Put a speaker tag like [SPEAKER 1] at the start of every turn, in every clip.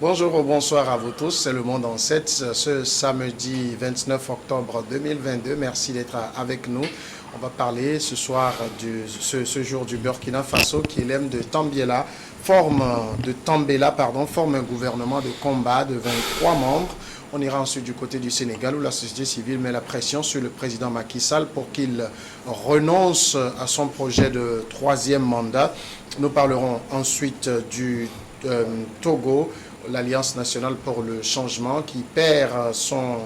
[SPEAKER 1] Bonjour ou bonsoir à vous tous, c'est Le Monde en 7 ce samedi 29 octobre 2022. Merci d'être avec nous. On va parler ce soir ce jour du Burkina Faso qui l'aime de forme un gouvernement de combat de 23 membres. On ira ensuite du côté du Sénégal où la société civile met la pression sur le président Macky Sall pour qu'il renonce à son projet de troisième mandat. Nous parlerons ensuite du Togo, l'Alliance nationale pour le changement, qui perd son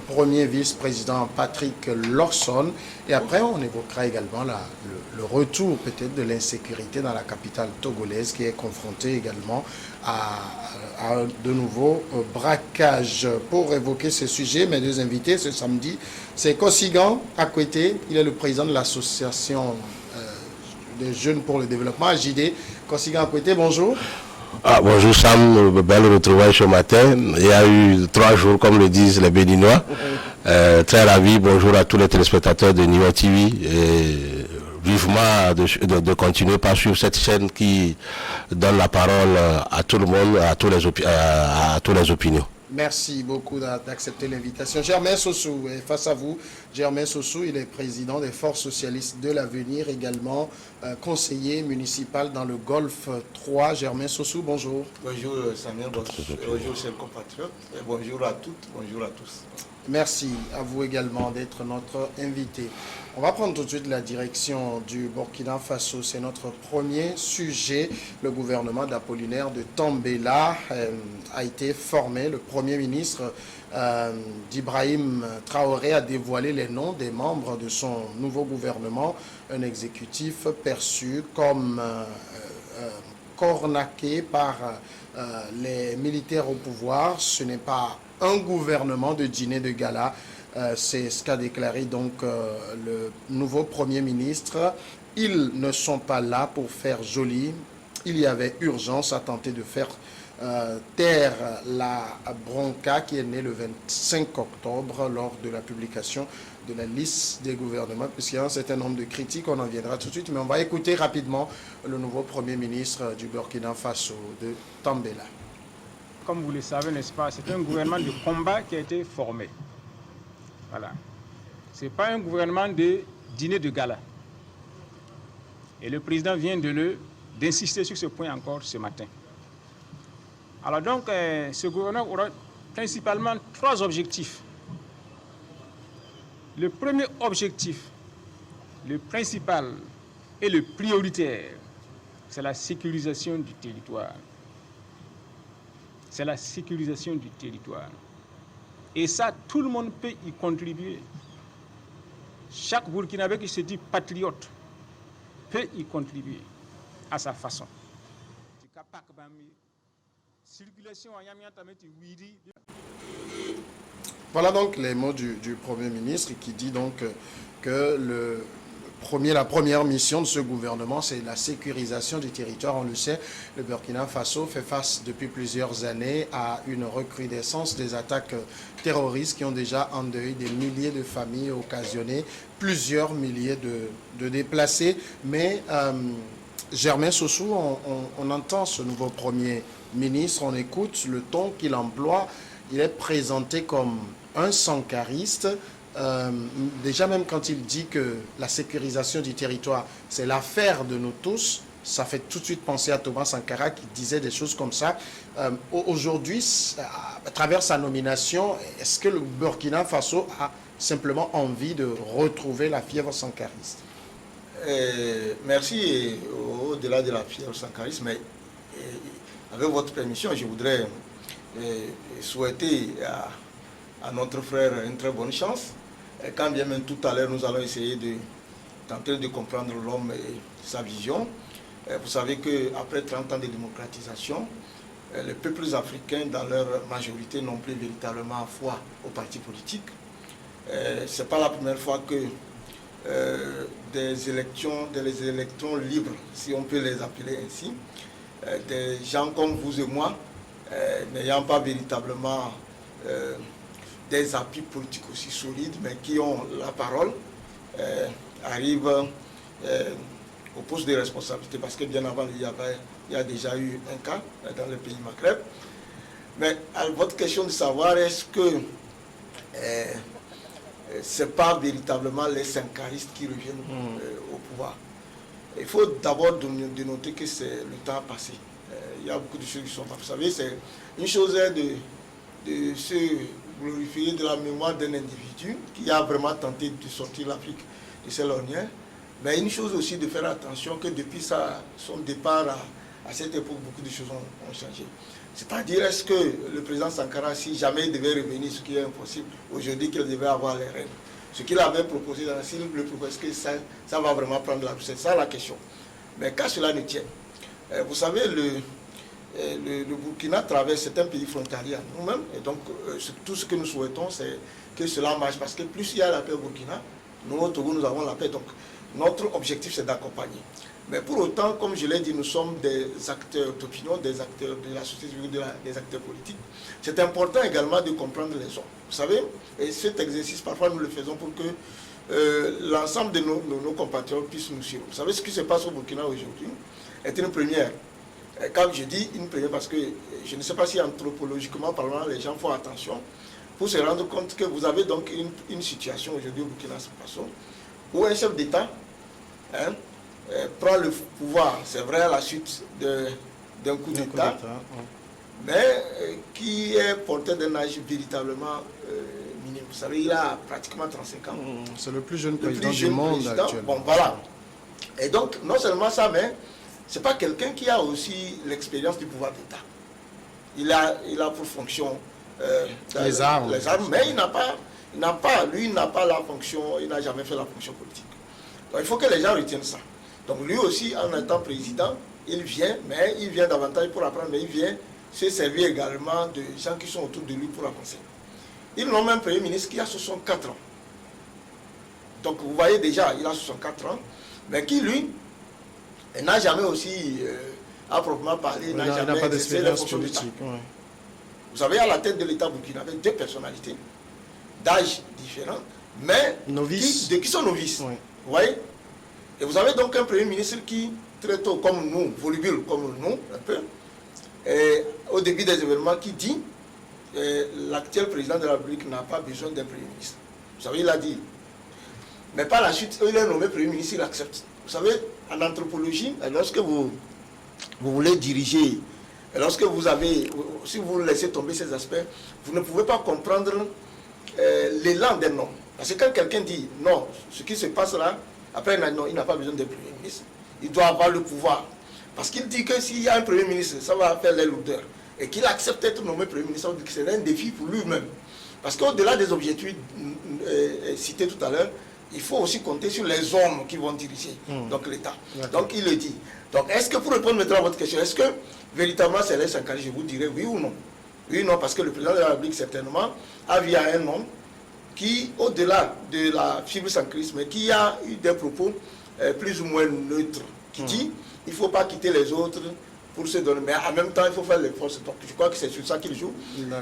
[SPEAKER 1] premier vice-président Patrick Lawson. Et après, on évoquera également le retour peut-être de l'insécurité dans la capitale togolaise qui est confrontée également à de nouveaux braquages. Pour évoquer ce sujet, mes deux invités ce samedi, c'est Kosigan Akwete. Il est le président de l'association des jeunes pour le développement, AJD. Kosigan Akwete, bonjour.
[SPEAKER 2] Bonjour Sam, belle retrouvaille ce matin. Il y a eu 3 jours, comme le disent les Béninois. Très ravi, bonjour à tous les téléspectateurs de Niwa TV. Et vivement de continuer par suivre cette chaîne qui donne la parole à tout le monde, à toutes les opinions.
[SPEAKER 1] Merci beaucoup d'accepter l'invitation. Germain Sossou est face à vous. Germain Sossou, il est président des Forces socialistes de l'avenir, également conseiller municipal dans le Golfe 3. Germain Sossou, bonjour.
[SPEAKER 3] Bonjour Samuel, bonjour chers compatriotes, et bonjour à toutes, bonjour à tous.
[SPEAKER 1] Merci à vous également d'être notre invité. On va prendre tout de suite la direction du Burkina Faso. C'est notre premier sujet. Le gouvernement d'Apollinaire de Tambela a été formé. Le Premier ministre d'Ibrahim Traoré a dévoilé les noms des membres de son nouveau gouvernement. Un exécutif perçu comme cornaqué par les militaires au pouvoir. Ce n'est pas un gouvernement de dîner de gala. C'est ce qu'a déclaré donc le nouveau Premier ministre. Ils ne sont pas là pour faire joli. Il y avait urgence à tenter de faire taire la bronca qui est née le 25 octobre lors de la publication de la liste des gouvernements, puisqu'il y a un certain nombre de critiques, on en viendra tout de suite, mais on va écouter rapidement le nouveau Premier ministre du Burkina Faso, de Tambela.
[SPEAKER 4] Comme vous le savez, n'est-ce pas, c'est un gouvernement de combat qui a été formé. Voilà. Ce n'est pas un gouvernement de dîner de gala. Et le président vient d'insister sur ce point encore ce matin. Alors donc, ce gouvernement aura principalement 3 objectifs. Le premier objectif, le principal et le prioritaire, c'est la sécurisation du territoire. C'est la sécurisation du territoire. Et ça, tout le monde peut y contribuer. Chaque Burkinabé qui se dit patriote peut y contribuer à sa façon.
[SPEAKER 1] Voilà donc les mots du Premier ministre qui dit donc que la première mission de ce gouvernement, c'est la sécurisation du territoire. On le sait, le Burkina Faso fait face depuis plusieurs années à une recrudescence des attaques terroristes qui ont déjà endeuillé des milliers de familles, occasionné plusieurs milliers de déplacés. Mais Germain Sossou, on entend ce nouveau Premier ministre, on écoute le ton qu'il emploie. Il est présenté comme un sankariste. Déjà même quand il dit que la sécurisation du territoire, c'est l'affaire de nous tous, ça fait tout de suite penser à Thomas Sankara qui disait des choses comme ça. Aujourd'hui, à travers sa nomination, est-ce que le Burkina Faso a simplement envie de retrouver la fièvre sankariste?
[SPEAKER 3] Merci. Au-delà de la fièvre sankariste, mais avec votre permission, je voudrais souhaiter à notre frère une très bonne chance. Et quand bien même tout à l'heure nous allons essayer de tenter de comprendre l'homme et sa vision. Vous savez qu'après 30 ans de démocratisation, les peuples africains dans leur majorité n'ont plus véritablement foi aux partis politiques. Ce n'est pas la première fois que des élections libres, si on peut les appeler ainsi, des gens comme vous et moi, n'ayant pas véritablement des appuis politiques aussi solides, mais qui ont la parole, arrivent au poste de responsabilité, parce que bien avant, il y a déjà eu un cas dans le pays Maghreb. Mais à votre question de savoir, est-ce que ce n'est pas véritablement les sankaristes qui reviennent au pouvoir? Il faut d'abord dénoter que le temps a passé. Il y a beaucoup de choses qui sont pas. Vous savez, c'est une chose de se glorifier de la mémoire d'un individu qui a vraiment tenté de sortir l'Afrique de ses lorgnères. Mais une chose aussi de faire attention que depuis son départ à cette époque, beaucoup de choses ont changé. C'est-à-dire, est-ce que le président Sankara, si jamais il devait revenir, ce qui est impossible, aujourd'hui qu'il devait avoir les rênes, ce qu'il avait proposé dans s'il le propose, est-ce que ça va vraiment prendre la route? C'est ça la question. Mais qu'à cela ne tienne, vous savez, le Burkina traverse, c'est un pays frontalier à nous-mêmes, et donc tout ce que nous souhaitons, c'est que cela marche, parce que plus il y a la paix au Burkina, nous au Togo, nous avons la paix, donc notre objectif c'est d'accompagner. Mais pour autant, comme je l'ai dit, nous sommes des acteurs d'opinion, des acteurs de la société civile, des acteurs politiques. C'est important également de comprendre les hommes. Vous savez, et cet exercice, parfois nous le faisons pour que l'ensemble de nos compatriotes puissent nous suivre. Vous savez, ce qui se passe au Burkina aujourd'hui est une première. Quand je dis une première, parce que je ne sais pas si anthropologiquement parlant, les gens font attention pour se rendre compte que vous avez donc une situation aujourd'hui au Burkina Faso où un chef d'État prend le pouvoir, c'est vrai, à la suite d'un coup d'État, mais qui est porté d'un âge véritablement minime. Vous savez, il a pratiquement 35 ans.
[SPEAKER 1] C'est le plus jeune président du monde actuellement.
[SPEAKER 3] Bon, voilà. Et donc, non seulement ça, mais ce n'est pas quelqu'un qui a aussi l'expérience du pouvoir d'État. Il a pour fonction
[SPEAKER 1] les armes,
[SPEAKER 3] mais il n'a pas la fonction, il n'a jamais fait la fonction politique. Donc, il faut que les gens retiennent ça. Donc lui aussi, en étant président, il vient, mais il vient davantage pour apprendre, mais il vient se servir également de gens qui sont autour de lui pour avancer. Ils n'ont même un Premier ministre qui a 64 ans. Donc vous voyez déjà, il a 64 ans, mais qui lui, n'a jamais aussi, à proprement parler, n'a jamais exercé la fonction d'État. Vous savez, à la tête de l'État burkinabé, deux personnalités d'âge différents, mais qui sont novices.
[SPEAKER 1] Oui.
[SPEAKER 3] Vous voyez? Et vous avez donc un Premier ministre qui, très tôt, comme nous, volubile comme nous, un peu, au début des événements, qui dit l'actuel président de la République n'a pas besoin d'un Premier ministre. Vous savez, il a dit. Mais par la suite, il est nommé Premier ministre, il accepte. Vous savez, en anthropologie, lorsque vous voulez diriger, lorsque vous avez, si vous laissez tomber ces aspects, vous ne pouvez pas comprendre l'élan d'un homme. Parce que quand quelqu'un dit non, ce qui se passe là, après, non, il n'a pas besoin d'un Premier ministre. Il doit avoir le pouvoir. Parce qu'il dit que s'il y a un Premier ministre, ça va faire les lourdeurs. Et qu'il accepte d'être nommé Premier ministre, ça veut dire que c'est un défi pour lui-même. Parce qu'au-delà des objectifs cités tout à l'heure, il faut aussi compter sur les hommes qui vont diriger donc l'État. Donc il le dit. Donc est-ce que, pour répondre maintenant à votre question, est-ce que véritablement c'est les Sankara, je vous dirais oui ou non? Oui ou non, parce que le président de la République certainement a vu à un homme qui, au-delà de la fibre sankariste, mais qui a eu des propos plus ou moins neutres, qui dit il ne faut pas quitter les autres pour se donner, mais en même temps il faut faire les forces. Donc je crois que c'est sur ça qu'il joue.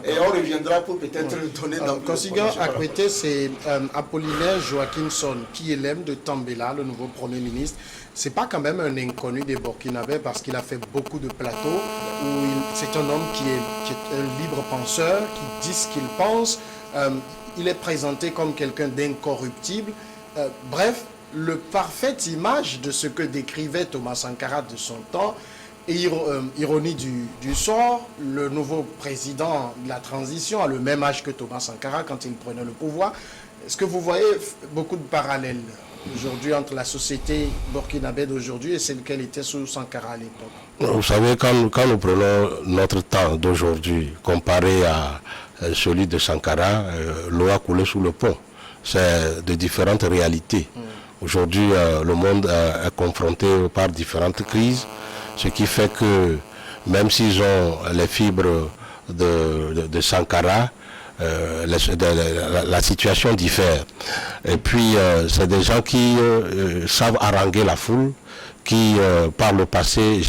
[SPEAKER 3] Et on reviendra pour peut-être donner dans le
[SPEAKER 1] Consigliere Akwete, c'est Apollinaire Joachimson qui est l'aime de Tambela, le nouveau Premier ministre. C'est pas quand même un inconnu des Burkinabés parce qu'il a fait beaucoup de plateaux où c'est un homme qui est un libre penseur, qui dit ce qu'il pense. Il est présenté comme quelqu'un d'incorruptible. Bref, le parfaite image de ce que décrivait Thomas Sankara de son temps. Et ironie du sort, le nouveau président de la transition a le même âge que Thomas Sankara quand il prenait le pouvoir. Est-ce que vous voyez beaucoup de parallèles aujourd'hui entre la société burkinabé d'aujourd'hui et celle qu'elle était sous Sankara à l'époque?
[SPEAKER 2] Vous savez, quand nous prenons notre temps d'aujourd'hui comparé à celui de Sankara, l'eau a coulé sous le pont. C'est de différentes réalités. Aujourd'hui, le monde est confronté par différentes crises, ce qui fait que même s'ils ont les fibres de Sankara, la situation diffère. Et puis, c'est des gens qui savent haranguer la foule, qui, par le passé,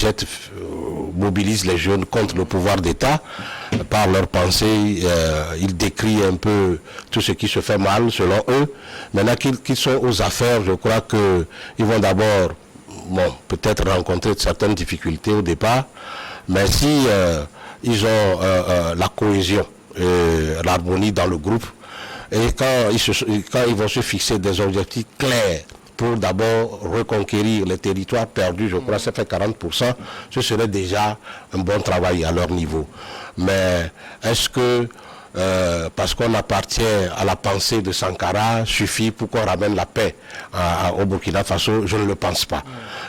[SPEAKER 2] mobilisent les jeunes contre le pouvoir d'État. Par leurs pensées, ils décrient un peu tout ce qui se fait mal, selon eux. Maintenant qu'ils sont aux affaires, je crois qu'ils vont d'abord, peut-être rencontrer certaines difficultés au départ, mais si ils ont la cohésion, l'harmonie dans le groupe. Et quand ils vont se fixer des objectifs clairs pour d'abord reconquérir les territoires perdus, je crois que ça fait 40%, ce serait déjà un bon travail à leur niveau. Mais est-ce que parce qu'on appartient à la pensée de Sankara, suffit pour qu'on ramène la paix au Burkina Faso? Je ne le pense pas.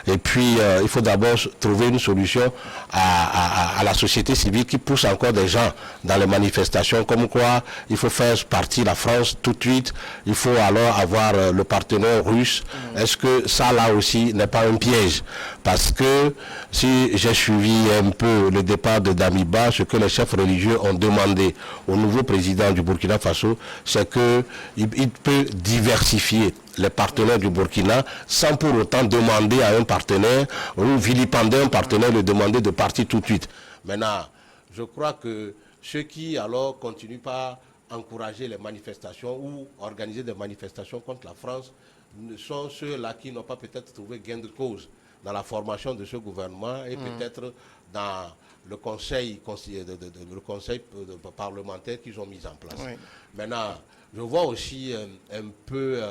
[SPEAKER 2] Et puis, il faut d'abord trouver une solution à la société civile qui pousse encore des gens dans les manifestations, comme quoi il faut faire partie la France tout de suite, il faut alors avoir le partenaire russe. Est-ce que ça, là aussi, n'est pas un piège? Parce que si j'ai suivi un peu le départ de Damiba, ce que les chefs religieux ont demandé au nouveau président du Burkina Faso, c'est qu'il peut diversifier les partenaires du Burkina sans pour autant demander à un partenaire ou vilipender un partenaire, le demander de partir tout de suite. Maintenant, je crois que ceux qui alors continuent par encourager les manifestations ou organiser des manifestations contre la France sont ceux-là qui n'ont pas peut-être trouvé gain de cause dans la formation de ce gouvernement et peut-être dans le conseil parlementaire qu'ils ont mis en place. Oui. Maintenant, je vois aussi un peu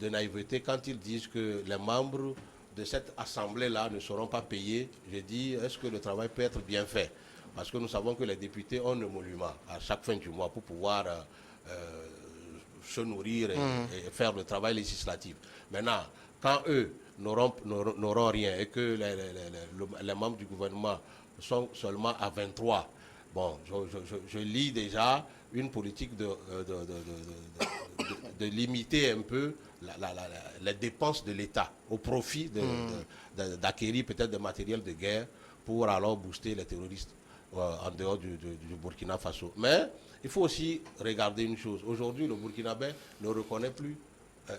[SPEAKER 2] de naïveté quand ils disent que les membres de cette assemblée-là ne seront pas payés. Je dis, est-ce que le travail peut être bien fait? Parce que nous savons que les députés ont un émolument à chaque fin du mois pour pouvoir se nourrir et faire le travail législatif. Maintenant, quand eux n'auront rien et que les membres du gouvernement sont seulement à 23, bon, je lis déjà une politique de limiter un peu les dépenses de l'État au profit d'acquérir peut-être des matériels de guerre pour alors booster les terroristes en dehors du Burkina Faso. Mais il faut aussi regarder une chose. Aujourd'hui, le Burkinabé ne reconnaît plus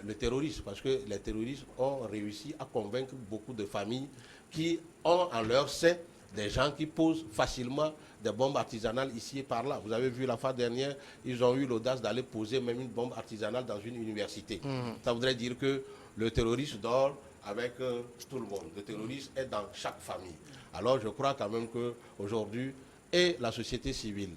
[SPEAKER 2] le terrorisme parce que les terroristes ont réussi à convaincre beaucoup de familles qui ont en leur sein des gens qui posent facilement des bombes artisanales ici et par là. Vous avez vu la fois dernière, ils ont eu l'audace d'aller poser même une bombe artisanale dans une université. Ça voudrait dire que le terroriste dort avec tout le monde. Le terroriste est dans chaque famille. Alors je crois quand même qu'aujourd'hui, et la société civile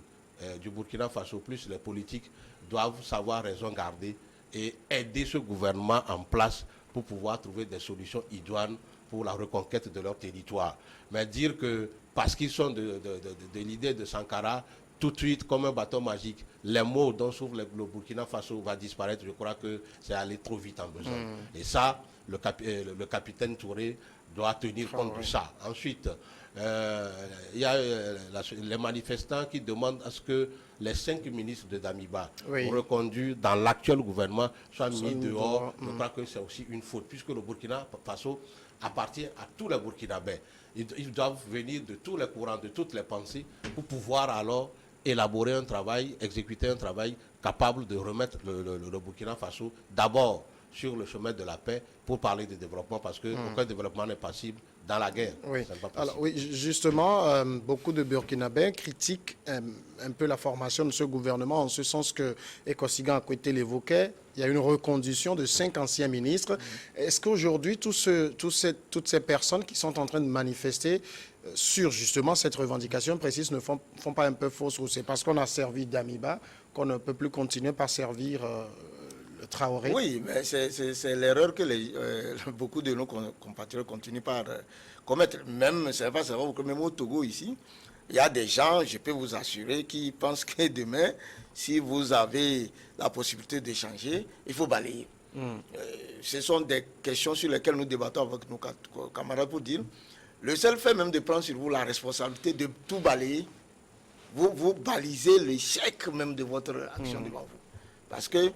[SPEAKER 2] du Burkina Faso, plus les politiques, doivent savoir raison garder et aider ce gouvernement en place pour pouvoir trouver des solutions idoines pour la reconquête de leur territoire. Mais dire que parce qu'ils sont de l'idée de Sankara, tout de suite, comme un bâton magique, les mots dont s'ouvre le Burkina Faso va disparaître, je crois que c'est aller trop vite en besoin. Et ça, le capitaine Touré doit tenir compte de ça. Ensuite, il y a les manifestants qui demandent à ce que les 5 ministres de Damiba reconduits dans l'actuel gouvernement soient mis dehors. Je crois que c'est aussi une faute, puisque le Burkina Faso appartient à tous les Burkinabés. Ils doivent venir de tous les courants, de toutes les pensées, pour pouvoir alors élaborer un travail, exécuter un travail capable de remettre le Burkina Faso d'abord sur le chemin de la paix pour parler de développement, parce qu'aucun développement n'est possible dans la guerre.
[SPEAKER 1] Oui. Alors, oui, justement, beaucoup de Burkinabés critiquent un peu la formation de ce gouvernement, en ce sens que Ekosigan Akwete l'évoquait, il y a une reconduction de 5 anciens ministres. Est-ce qu'aujourd'hui, toutes ces personnes qui sont en train de manifester sur justement cette revendication précise ne font pas un peu fausse route? C'est parce qu'on a servi Damiba qu'on ne peut plus continuer par servir le Traoré?
[SPEAKER 3] Oui, mais c'est l'erreur que beaucoup de nos compatriotes continuent par commettre. Même, c'est pas ça, même au Togo ici, il y a des gens, je peux vous assurer, qui pensent que demain, si vous avez la possibilité d'échanger, il faut balayer. Ce sont des questions sur lesquelles nous débattons avec nos camarades pour dire, le seul fait même de prendre sur vous la responsabilité de tout balayer, vous balisez l'échec même de votre action devant vous. Parce que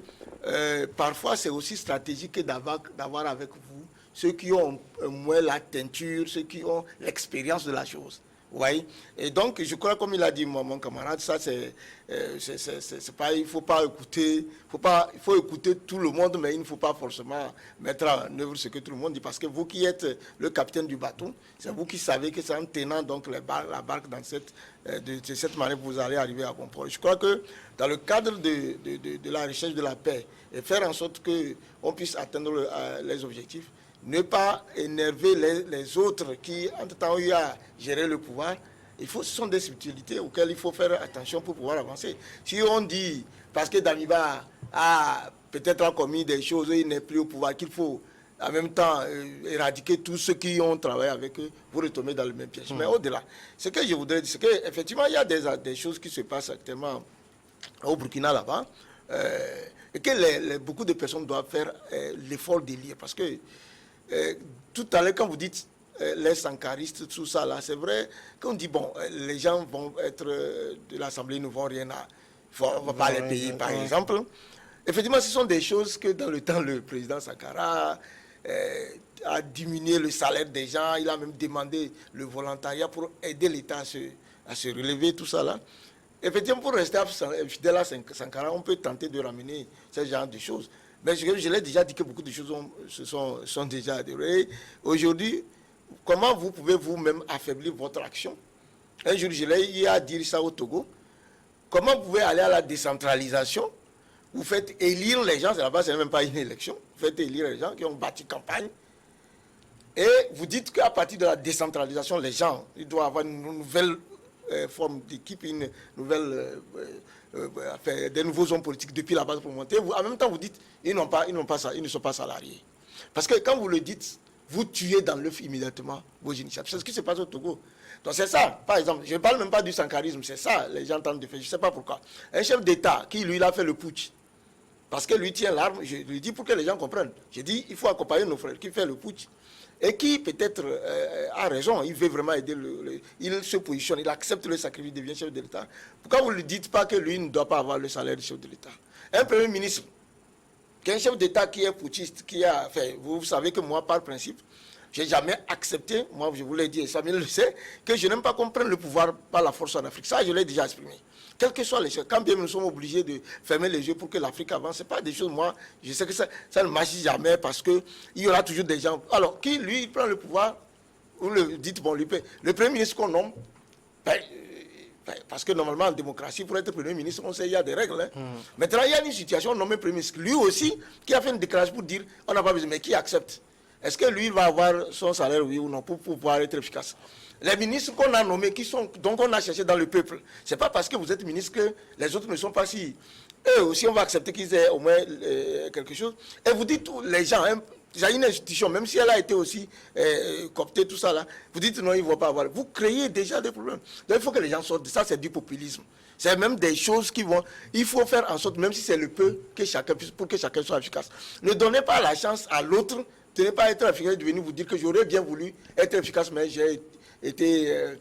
[SPEAKER 3] parfois, c'est aussi stratégique d'avoir avec vous ceux qui ont moins la teinture, ceux qui ont l'expérience de la chose. Oui. Et donc, je crois, comme il a dit mon camarade, ça c'est pas, il faut pas écouter, il faut écouter tout le monde, mais il ne faut pas forcément mettre en œuvre ce que tout le monde dit, parce que vous qui êtes le capitaine du bateau, c'est vous qui savez que c'est en tenant donc la barque dans de cette manière que vous allez arriver à comprendre. Je crois que dans le cadre de la recherche de la paix et faire en sorte qu'on puisse atteindre les objectifs, ne pas énerver les autres qui, entre-temps, ont eu à gérer le pouvoir ce sont des subtilités auxquelles il faut faire attention pour pouvoir avancer. Si on dit, parce que Damiba a peut-être commis des choses, il n'est plus au pouvoir, qu'il faut en même temps éradiquer tous ceux qui ont travaillé avec eux, vous retomber dans le même piège. Mais au-delà, ce que je voudrais dire, c'est qu'effectivement, il y a des choses qui se passent actuellement au Burkina là-bas, et que beaucoup de personnes doivent faire l'effort de lire. Parce que tout à l'heure, quand vous dites les sankaristes, tout ça là, c'est vrai qu'on dit, bon, les gens vont être de l'Assemblée, ils ne vont rien on ne va pas les payer, par exemple. Effectivement, ce sont des choses que dans le temps, le président Sankara a diminué le salaire des gens, il a même demandé le volontariat pour aider l'État à se relever, tout ça là. Effectivement, pour rester fidèle à Sankara, on peut tenter de ramener ce genre de choses. Mais je l'ai déjà dit que beaucoup de choses sont déjà adhérées. Aujourd'hui, comment vous pouvez vous-même affaiblir votre action? Un jour, je l'ai dit ça au Togo. Comment vous pouvez aller à la décentralisation? Vous faites élire les gens, là-bas, ce n'est même pas une élection. Vous faites élire les gens qui ont bâti campagne. Et vous dites qu'à partir de la décentralisation, les gens, ils doivent avoir une nouvelle forme d'équipe, une nouvelle, des nouveaux hommes politiques depuis la base pour monter. En même temps, vous dites ils n'ont pas ça, ils ne sont pas salariés. Parce que quand vous le dites, vous tuez dans l'œuf immédiatement vos initiatives. C'est ce qui se passe au Togo. Donc c'est ça, par exemple, je ne parle même pas du sankarisme, c'est ça, les gens tentent de faire, je ne sais pas pourquoi. Un chef d'État qui, lui, il a fait le putsch, parce que lui tient l'arme, je lui dis pour que les gens comprennent. Je dis, il faut accompagner nos frères qui fait le putsch. Et qui peut-être a raison, il veut vraiment aider, il se positionne, il accepte le sacrifice, il devient chef de l'État. Pourquoi vous ne lui dites pas que lui ne doit pas avoir le salaire du chef de l'État? Un premier ministre, qu'un chef d'État qui est putschiste, qui a fait, vous savez que moi, par principe, je n'ai jamais accepté, moi je vous l'ai dit, et Samuel le sait, que je n'aime pas qu'on prenne le pouvoir par la force en Afrique. Ça, je l'ai déjà exprimé. Quelles que soient les choses, quand bien nous sommes obligés de fermer les yeux pour que l'Afrique avance, ce n'est pas des choses, moi, je sais que ça ne marche jamais parce qu'il y aura toujours des gens. Alors, qui, lui, il prend le pouvoir, vous le dites, bon, le Premier ministre qu'on nomme, parce que normalement, en démocratie, pour être Premier ministre, on sait il y a des règles. Hein. Maintenant, il y a une situation, on nomme Premier ministre, lui aussi, qui a fait une déclaration pour dire, on n'a pas besoin, mais qui accepte? Est-ce que lui va avoir son salaire, oui ou non, pour pouvoir être efficace? Les ministres qu'on a nommés, donc on a cherché dans le peuple, ce n'est pas parce que vous êtes ministre que les autres ne sont pas si. Eux aussi, on va accepter qu'ils aient au moins quelque chose. Et vous dites, les gens, hein, il y a une institution, même si elle a été aussi cooptée, tout ça là, vous dites non, ils ne vont pas avoir. Vous créez déjà des problèmes. Donc il faut que les gens sortent. Ça, c'est du populisme. C'est même des choses qui vont. Il faut faire en sorte, même si c'est le peu, que chacun puisse, pour que chacun soit efficace. Ne donnez pas la chance à l'autre de ne pas être efficace, de venir vous dire que j'aurais bien voulu être efficace, mais j'ai été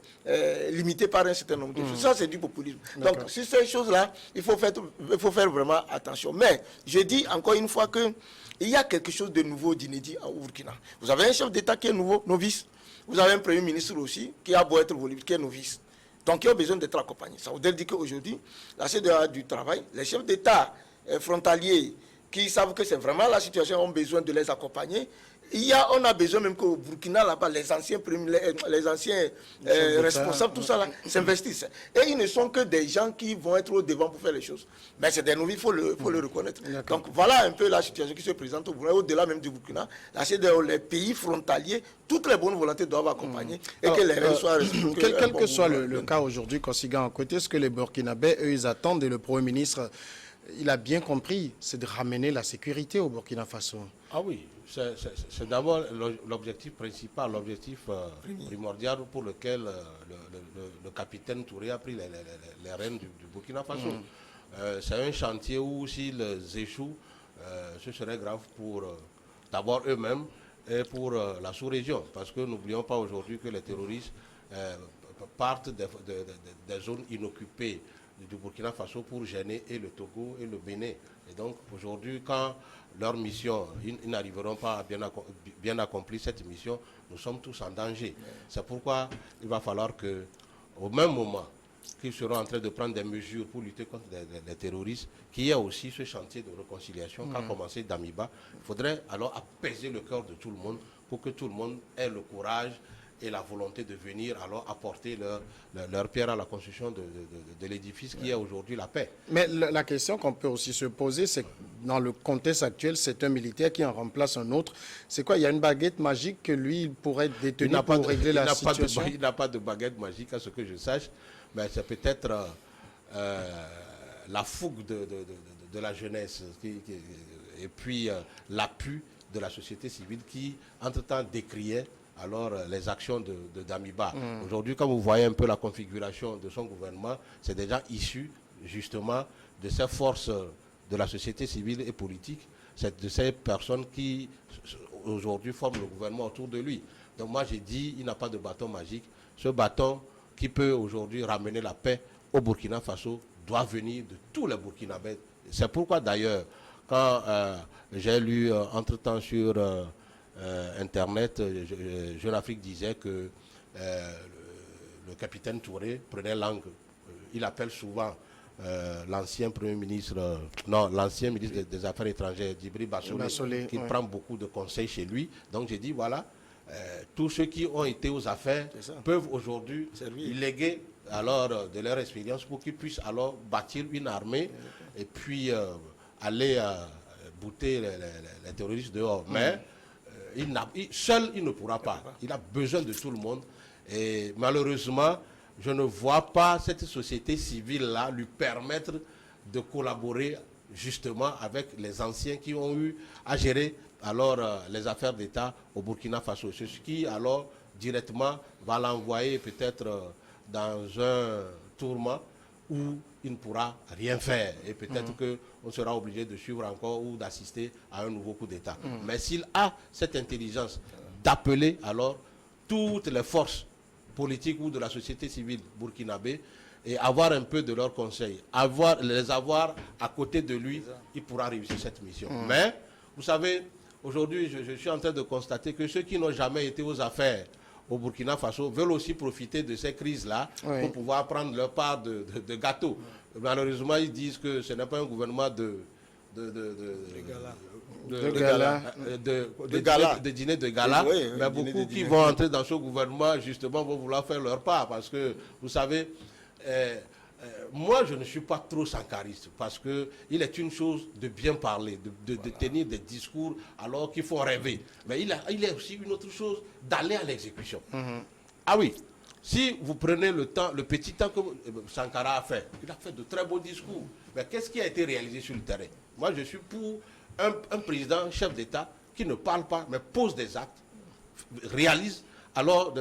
[SPEAKER 3] limité par un certain nombre de choses. Ça, c'est du populisme. Donc, sur ces choses-là, il faut faire vraiment attention. Mais, je dis encore une fois qu'il y a quelque chose de nouveau, d'inédit au Burkina. Vous avez un chef d'État qui est nouveau, novice. Vous avez un Premier ministre aussi, qui a beau être voluble, qui est novice. Donc, il a besoin d'être accompagné. Ça veut dire qu'aujourd'hui, la CEDEAO du travail, les chefs d'État frontaliers qui savent que c'est vraiment la situation, ont besoin de les accompagner. On a besoin même qu'au Burkina, là-bas, les anciens responsables, tout ça, là, s'investissent. Et ils ne sont que des gens qui vont être au devant pour faire les choses. Mais c'est des nouveaux, il faut le reconnaître. Donc voilà un peu la situation qui se présente au Burkina, au-delà même du Burkina. Les pays frontaliers, toutes les bonnes volontés doivent accompagner et que les règles soient respectées.
[SPEAKER 1] Quel que soit le cas aujourd'hui, Kosiga, en côté, ce que les Burkinabés, eux, ils attendent, et le Premier ministre, il a bien compris, c'est de ramener la sécurité au Burkina Faso.
[SPEAKER 2] Ah oui, c'est d'abord l'objectif principal, l'objectif primordial pour lequel le capitaine Touré a pris les rênes du Burkina Faso. C'est un chantier où s'ils échouent, ce serait grave pour d'abord eux-mêmes et pour la sous-région. Parce que n'oublions pas aujourd'hui que les terroristes partent des zones inoccupées du Burkina Faso pour gêner et le Togo et le Bénin. Et donc aujourd'hui, quand leur mission, ils n'arriveront pas à bien accomplir cette mission, nous sommes tous en danger. C'est pourquoi il va falloir qu'au même moment qu'ils seront en train de prendre des mesures pour lutter contre les terroristes, qu'il y ait aussi ce chantier de réconciliation qu'a commencé Damiba. Il faudrait alors apaiser le cœur de tout le monde pour que tout le monde ait le courage et la volonté de venir alors apporter leur pierre à la construction de l'édifice qui est aujourd'hui la paix.
[SPEAKER 1] Mais la question qu'on peut aussi se poser, c'est que dans le contexte actuel, c'est un militaire qui en remplace un autre. C'est quoi? Il y a une baguette magique que lui, il pourrait détenir pour régler la situation?
[SPEAKER 2] Il n'a pas de baguette magique, à ce que je sache, mais c'est peut-être la fougue de la jeunesse et puis l'appui de la société civile qui, entre-temps, décriait alors les actions de Damiba. Aujourd'hui, quand vous voyez un peu la configuration de son gouvernement, c'est déjà issu justement de ces forces de la société civile et politique, c'est de ces personnes qui aujourd'hui forment le gouvernement autour de lui. Donc moi j'ai dit, il n'a pas de bâton magique. Ce bâton qui peut aujourd'hui ramener la paix au Burkina Faso doit venir de tous les Burkinabés. C'est pourquoi d'ailleurs, quand j'ai lu entre-temps sur Internet, Jeune Afrique disait que le capitaine Touré prenait langue. Il appelle souvent l'ancien Premier ministre, l'ancien ministre des Affaires étrangères, Djibril Bassolé, qui prend beaucoup de conseils chez lui. Donc j'ai dit, voilà, tous ceux qui ont été aux affaires peuvent aujourd'hui léguer alors de leur expérience pour qu'ils puissent alors bâtir une armée et puis aller bouter les terroristes dehors. Mais seul, il ne pourra pas. Il a besoin de tout le monde. Et malheureusement, je ne vois pas cette société civile-là lui permettre de collaborer justement avec les anciens qui ont eu à gérer alors les affaires d'État au Burkina Faso. C'est ce qui alors directement va l'envoyer peut-être dans un tourment où il ne pourra rien faire. Et peut-être qu'on sera obligé de suivre encore ou d'assister à un nouveau coup d'État. Mais s'il a cette intelligence d'appeler alors toutes les forces politiques ou de la société civile burkinabé et avoir un peu de leurs conseils, les avoir à côté de lui, il pourra réussir cette mission. Mais, vous savez, aujourd'hui, je suis en train de constater que ceux qui n'ont jamais été aux affaires au Burkina Faso veulent aussi profiter de ces crises-là pour pouvoir prendre leur part de gâteau. Malheureusement, ils disent que ce n'est pas un gouvernement de dîner de gala, mais beaucoup qui vont entrer dans ce gouvernement justement vont vouloir faire leur part parce que, vous savez, moi je ne suis pas trop sankariste parce que il est une chose de bien parler, de tenir des discours alors qu'il faut rêver, mais il est aussi une autre chose d'aller à l'exécution. Ah oui, si vous prenez le petit temps que Sankara a fait, il a fait de très beaux discours, mais qu'est-ce qui a été réalisé sur le terrain? Moi je suis pour un président, chef d'État, qui ne parle pas, mais pose des actes, réalise alors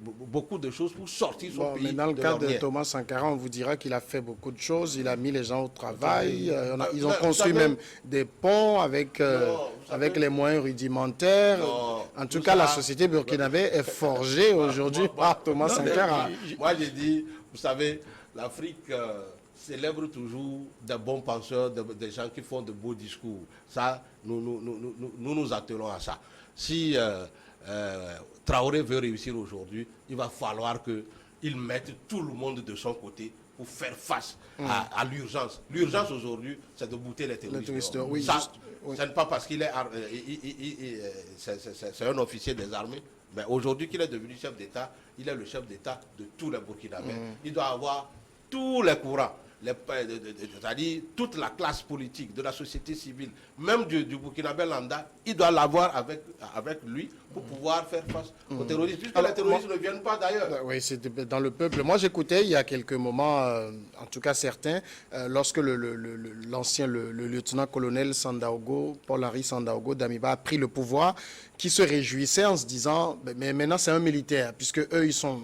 [SPEAKER 2] beaucoup de choses pour sortir son pays.
[SPEAKER 1] Mais dans le cas de Thomas Sankara, on vous dira qu'il a fait beaucoup de choses, il a mis les gens au travail, ils ont construit même des ponts avec les moyens rudimentaires. En tout cas, la société burkinabé est forgée aujourd'hui par Thomas Sankara.
[SPEAKER 2] Moi, j'ai dit, vous savez, l'Afrique célèbre toujours des bons penseurs, des gens qui font de beaux discours. Ça, nous attelons à ça. Si Traoré veut réussir aujourd'hui, il va falloir qu'il mette tout le monde de son côté pour faire face à l'urgence. L'urgence aujourd'hui, c'est de bouter les terroristes. Ce n'est pas parce qu'il est c'est un officier des armées, mais aujourd'hui qu'il est devenu chef d'État, il est le chef d'État de tous les Burkinabés. Il doit avoir tous les courants. C'est-à-dire toute la classe politique, de la société civile, même du Burkinabé lambda, il doit l'avoir avec lui pour pouvoir faire face aux terroristes, puisque les terroristes ne viennent pas d'ailleurs.
[SPEAKER 1] Oui, c'est dans le peuple. Moi, j'écoutais il y a quelques moments, en tout cas certains, lorsque l'ancien lieutenant-colonel Sandaogo, Paul-Henri Sandaogo Damiba a pris le pouvoir, qui se réjouissait en se disant, mais maintenant c'est un militaire, puisque eux, ils sont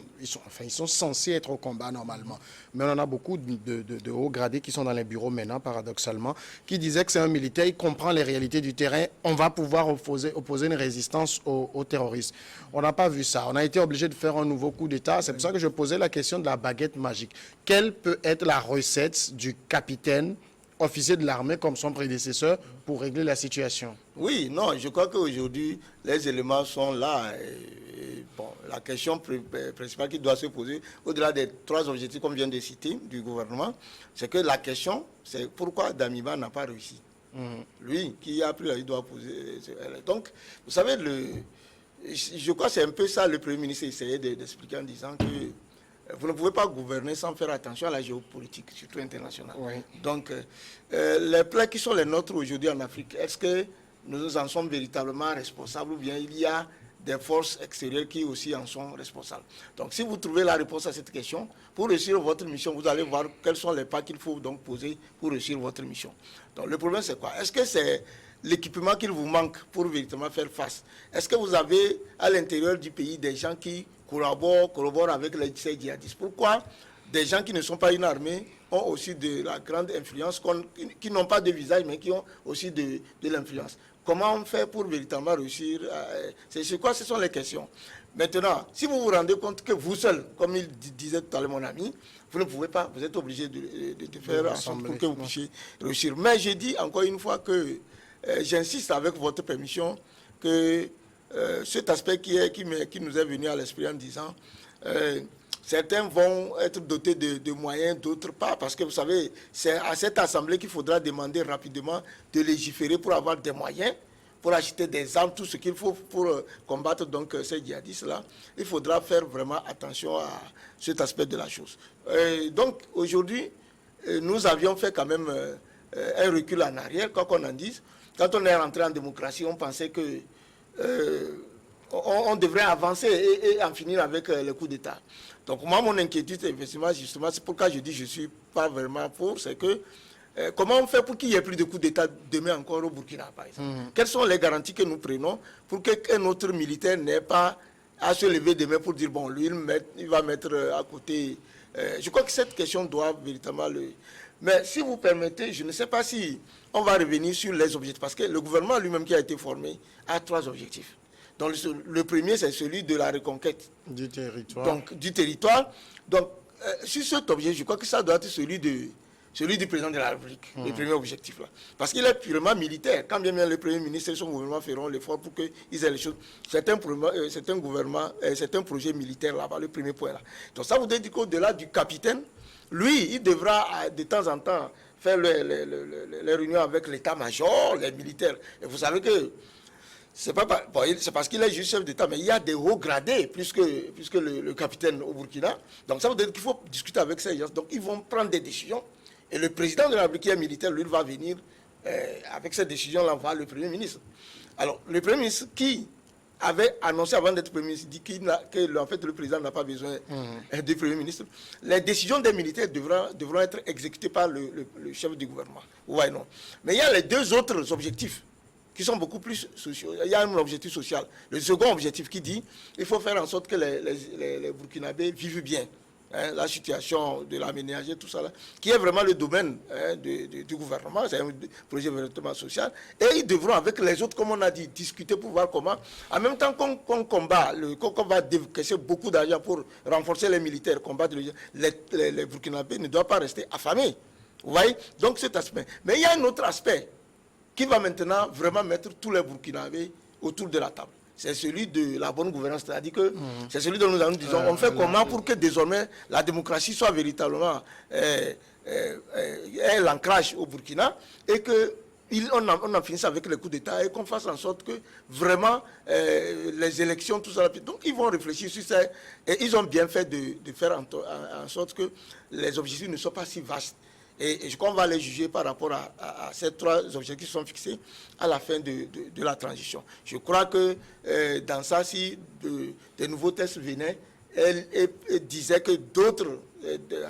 [SPEAKER 1] censés être au combat normalement. Mais on en a beaucoup de hauts gradés qui sont dans les bureaux maintenant, paradoxalement, qui disaient que c'est un militaire, il comprend les réalités du terrain, on va pouvoir opposer une résistance aux terroristes. On n'a pas vu ça. On a été obligé de faire un nouveau coup d'État. C'est pour ça que je posais la question de la baguette magique. Quelle peut être la recette du capitaine, officier de l'armée comme son prédécesseur, pour régler la situation?
[SPEAKER 3] Oui, non, je crois qu'aujourd'hui, les éléments sont là. Bon, la question principale qui doit se poser, au-delà des trois objectifs qu'on vient de citer du gouvernement, c'est que la question, c'est pourquoi Damiba n'a pas réussi. Lui, qui a pris la, il doit poser. Donc, vous savez, je crois que c'est un peu ça le Premier ministre essayait d'expliquer en disant que vous ne pouvez pas gouverner sans faire attention à la géopolitique, surtout internationale.
[SPEAKER 1] Oui.
[SPEAKER 3] Donc, les plans qui sont les nôtres aujourd'hui en Afrique, est-ce que nous en sommes véritablement responsables ou bien il y a des forces extérieures qui aussi en sont responsables? Donc, si vous trouvez la réponse à cette question, pour réussir votre mission, vous allez voir quels sont les pas qu'il faut donc poser pour réussir votre mission. Donc, le problème, c'est quoi? Est-ce que c'est l'équipement qu'il vous manque pour véritablement faire face? Est-ce que vous avez à l'intérieur du pays des gens qui collaborent avec les djihadistes? Pourquoi des gens qui ne sont pas une armée ont aussi de la grande influence, qui n'ont pas de visage, mais qui ont aussi de l'influence? Comment on fait pour véritablement réussir? C'est quoi? Ce sont les questions. Maintenant, si vous vous rendez compte que vous seul, comme il disait tout à l'heure mon ami, vous ne pouvez pas, vous êtes obligé de faire en sorte pour que vous puissiez réussir. Mais je dis encore une fois que j'insiste avec votre permission que cet aspect qui nous est venu à l'esprit en disant certains vont être dotés de moyens, d'autres pas, parce que vous savez, c'est à cette assemblée qu'il faudra demander rapidement de légiférer pour avoir des moyens, pour acheter des armes, tout ce qu'il faut pour combattre donc ces djihadistes-là. Il faudra faire vraiment attention à cet aspect de la chose. Donc aujourd'hui, nous avions fait quand même un recul en arrière, quoi qu'on en dise. Quand on est rentré en démocratie, on pensait que on devrait avancer et en finir avec le coup d'État. Donc moi, mon inquiétude, effectivement, justement, c'est pourquoi je dis que je ne suis pas vraiment pour, c'est que comment on fait pour qu'il n'y ait plus de coup d'État demain encore au Burkina, par exemple? Quelles sont les garanties que nous prenons pour qu'un autre militaire n'ait pas à se lever demain pour dire, bon, lui, il va mettre à côté... je crois que cette question doit véritablement le... Mais si vous permettez, je ne sais pas si on va revenir sur les objectifs, parce que le gouvernement lui-même qui a été formé a 3 objectifs. Donc le premier, c'est celui de la reconquête
[SPEAKER 1] du territoire.
[SPEAKER 3] Donc, du territoire. Donc, sur cet objectif, je crois que ça doit être celui du président de la République, le premier objectif là. Parce qu'il est purement militaire. Quand bien le Premier ministre et son gouvernement feront l'effort pour qu'ils aient les choses. C'est un projet militaire là-bas, le premier point là. Donc ça voudrait dire qu'au-delà du capitaine, lui, il devra de temps en temps faire les réunions avec l'état-major, les militaires. Et vous savez que c'est parce qu'il est juste chef d'État, mais il y a des hauts gradés plus que le capitaine au Burkina. Donc ça veut dire qu'il faut discuter avec ces gens. Donc ils vont prendre des décisions. Et le président de la République qui est militaire, lui, il va venir avec cette décision-là, voir le Premier ministre. Alors, le Premier ministre qui avait annoncé avant d'être Premier ministre, dit que en fait, le président n'a pas besoin du Premier ministre. Les décisions des militaires devront être exécutées par le chef du gouvernement. Ouais, non. Mais il y a les 2 autres objectifs qui sont beaucoup plus sociaux. Il y a un objectif social. Le second objectif qui dit qu'il faut faire en sorte que les Burkinabés vivent bien. La situation de l'aménager, tout ça, là, qui est vraiment le domaine du gouvernement, c'est un projet véritablement social. Et ils devront, avec les autres, comme on a dit, discuter pour voir comment, en même temps qu'on combat, qu'on va décaisser beaucoup d'argent pour renforcer les militaires, combattre les Burkinabés ne doivent pas rester affamés. Vous voyez? Donc cet aspect. Mais il y a un autre aspect qui va maintenant vraiment mettre tous les Burkinabés autour de la table. C'est celui de la bonne gouvernance, c'est-à-dire que c'est celui dont nous disons, on fait comment pour que désormais la démocratie soit véritablement l'ancrage au Burkina et qu'on en finisse avec les coups d'État et qu'on fasse en sorte que vraiment les élections, tout ça. Donc ils vont réfléchir sur ça et ils ont bien fait de faire en sorte que les objectifs ne soient pas si vastes. Et je crois qu'on va les juger par rapport à ces 3 objectifs qui sont fixés à la fin de la transition. Je crois que dans ça, si de nouveaux tests venaient, elle disait que d'autres,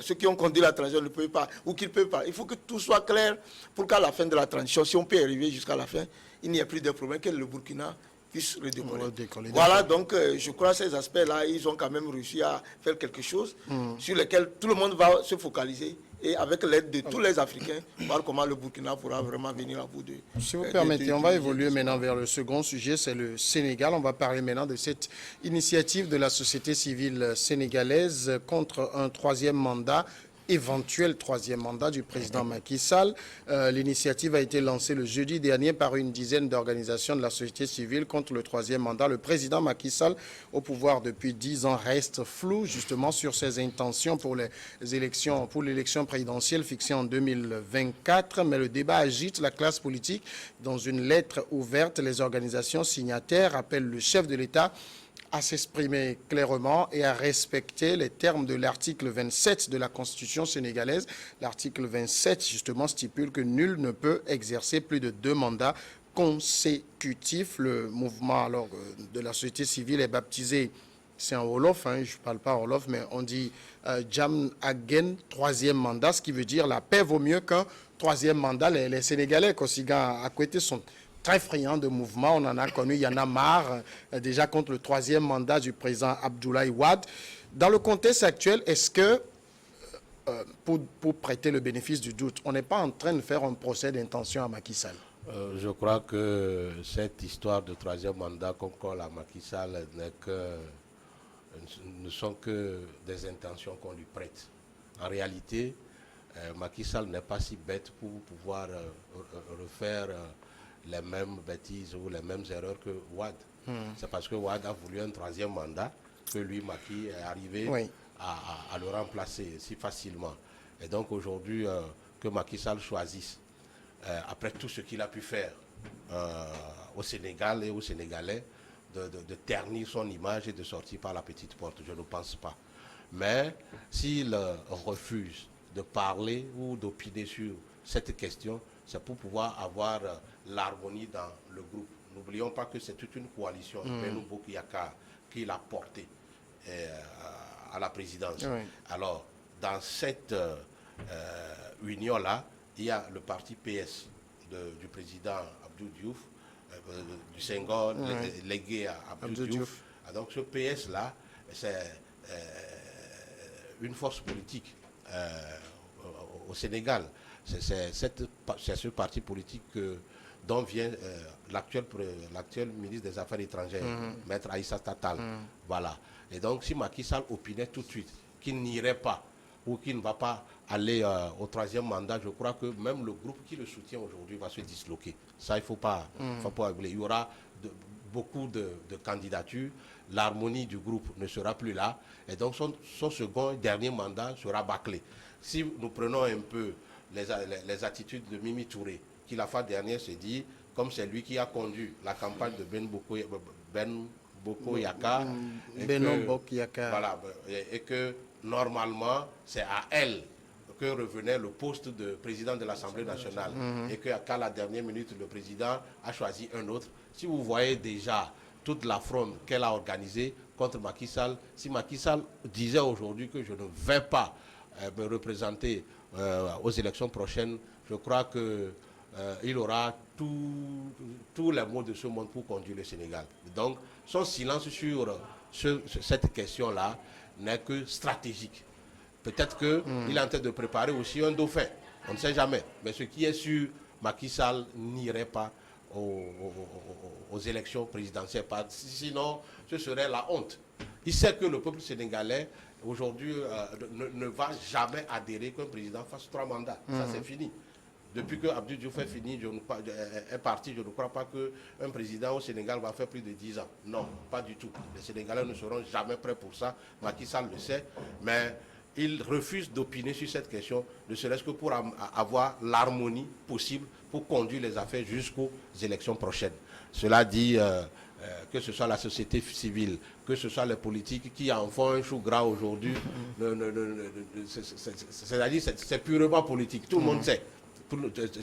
[SPEAKER 3] ceux qui ont conduit la transition ne peuvent pas, ou qu'ils ne peuvent pas. Il faut que tout soit clair pour qu'à la fin de la transition, si on peut arriver jusqu'à la fin, il n'y ait plus de problème, que le Burkina puisse redécoller. Voilà, donc je crois que ces aspects-là, ils ont quand même réussi à faire quelque chose sur lequel tout le monde va se focaliser et avec l'aide de tous les Africains, voir comment le Burkina pourra vraiment venir à bout de...
[SPEAKER 1] Si vous permettez, on va évoluer maintenant vers le second sujet, c'est le Sénégal. On va parler maintenant de cette initiative de la société civile sénégalaise contre un 3e mandat éventuel troisième mandat du président Macky Sall. L'initiative a été lancée le jeudi dernier par une dizaine d'organisations de la société civile contre le troisième mandat. Le président Macky Sall, au pouvoir depuis 10 ans, reste flou justement sur ses intentions pour l'élection présidentielle fixée en 2024. Mais le débat agite la classe politique. Dans une lettre ouverte, les organisations signataires appellent le chef de l'État à s'exprimer clairement et à respecter les termes de l'article 27 de la Constitution sénégalaise. L'article 27, justement, stipule que nul ne peut exercer plus de 2 mandats consécutifs. Le mouvement de la société civile est baptisé, c'est en Wolof, je ne parle pas Wolof, mais on dit Jam Agen, troisième mandat, ce qui veut dire la paix vaut mieux qu'un troisième mandat. Les Sénégalais, Kosiga, à côté, sont très friand de mouvement. On en a connu, il y en a marre, déjà contre le troisième mandat du président Abdoulaye Wade. Dans le contexte actuel, est-ce que, pour prêter le bénéfice du doute, on n'est pas en train de faire un procès d'intention à Macky Sall?
[SPEAKER 2] Je crois que cette histoire de troisième mandat qu'on colle à Macky Sall ne sont que des intentions qu'on lui prête. En réalité, Macky Sall n'est pas si bête pour pouvoir refaire les mêmes bêtises ou les mêmes erreurs que Wade. C'est parce que Wade a voulu un troisième mandat que lui, Macky, est arrivé à le remplacer si facilement. Et donc aujourd'hui, que Macky Sall choisisse, après tout ce qu'il a pu faire au Sénégal et aux Sénégalais, de ternir son image et de sortir par la petite porte, je ne pense pas. Mais s'il refuse de parler ou d'opiner sur cette question, c'est pour pouvoir avoir l'harmonie dans le groupe. N'oublions pas que c'est toute une coalition, Benou Bokuyaka, qui l'a porté à la présidence. Oui. Alors, dans cette union-là, il y a le parti PS du président Abdou Diouf, du Senghor, légué à Abdou Diouf. Donc ce PS-là, c'est une force politique au Sénégal. C'est ce parti politique dont vient l'actuel ministre des Affaires étrangères, Maître Aïssa Tatal. Voilà. Et donc, si Macky Sall opinait tout de suite qu'il n'irait pas ou qu'il ne va pas aller au troisième mandat, je crois que même le groupe qui le soutient aujourd'hui va se disloquer. Ça, il ne faut pas oublier. Il y aura beaucoup de candidatures. L'harmonie du groupe ne sera plus là. Et donc, son second et dernier mandat sera bâclé. Si nous prenons un peu les attitudes de Mimi Touré, qui la fois dernière s'est dit, comme c'est lui qui a conduit la campagne de Ben Boko Yaka, voilà, et que normalement c'est à elle que revenait le poste de président de l'Assemblée nationale, et qu'à la dernière minute le président a choisi un autre. Si vous voyez déjà toute la fronde qu'elle a organisée contre Macky Sall, si Macky Sall disait aujourd'hui que je ne vais pas me représenter aux élections prochaines, je crois qu'il aura tous les mots de ce monde pour conduire le Sénégal. Donc, son silence sur cette question-là n'est que stratégique. Peut-être qu'il est en train de préparer aussi un dauphin. On ne sait jamais. Mais ce qui est sûr, Macky Sall n'irait pas aux élections présidentielles. Sinon, ce serait la honte. Il sait que le peuple sénégalais, aujourd'hui, ne va jamais adhérer qu'un président fasse 3 mandats. Ça, c'est fini. Depuis que Abdou Diouf est parti, je ne crois pas qu'un président au Sénégal va faire plus de 10 ans. Non, pas du tout. Les Sénégalais ne seront jamais prêts pour ça. Macky Sall le sait. Mais il refuse d'opiner sur cette question, ne serait-ce que pour avoir l'harmonie possible pour conduire les affaires jusqu'aux élections prochaines. Cela dit, que ce soit la société civile, que ce soit les politiques qui en font un chou gras aujourd'hui, c'est-à-dire c'est purement politique. Tout le monde sait.